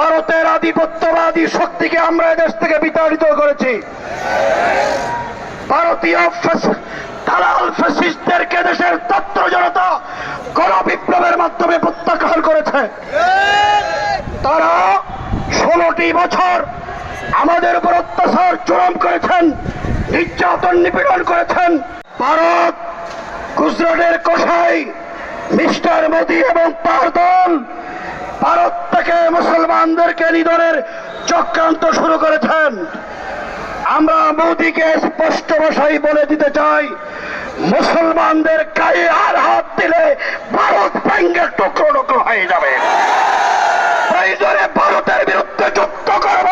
ভারতের আধিপত্যবাদী শক্তিকে আমরা এদেশ থেকে বিতাড়িত করেছি। ভারতীয় দালাল ফ্যাসিস্টদেরকে দেশের ছাত্র জনতা গণবিপ্লবের মাধ্যমে প্রত্যাখ্যান করেছে। তারা 16টি বছর আমাদের উপর অত্যাচার জুলুম করেছেন, নির্যাতন নিপীড়ন করেছেন। ভারত গুজরাটের কসাই মিস্টার মোদী এবং তার দল ভারত থেকে মুসলমানদেরকে নিধনের চক্রান্ত শুরু করেছেন। আমরা মোদীকে স্পষ্ট ভাষায় বলে দিতে চাই, মুসলমানদের গায়ে আর হাত দিলে ভারত ভেঙ্গে টুকরো টুকরো হয়ে যাবে। প্রয়োজনে ভারতের বিরুদ্ধে যুদ্ধ করব,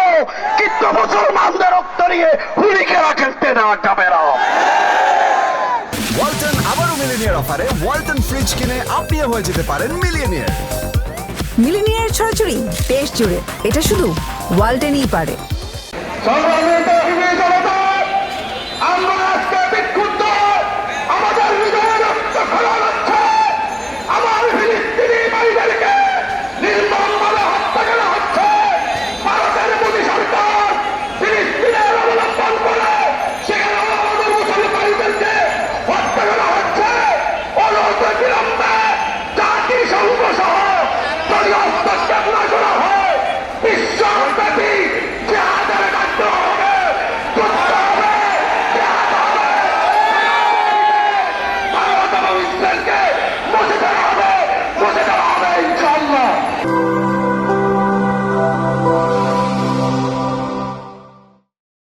কিন্তু মুসলমানদের রক্ত নিয়ে হুলিকেরা খেলতে দেওয়া যাবে না। ওয়ালটন আবারও মিলিনিয়ার অফারে ওয়ালটন ফ্রিজ কিনে আপনিও হয়ে যেতে পারেন মিলিয়নিয়ার। মিলিনিয়ার ছড়াছড়ি দেশ জুড়ে, এটা শুধু ওয়ালটেনই পারে। আমরা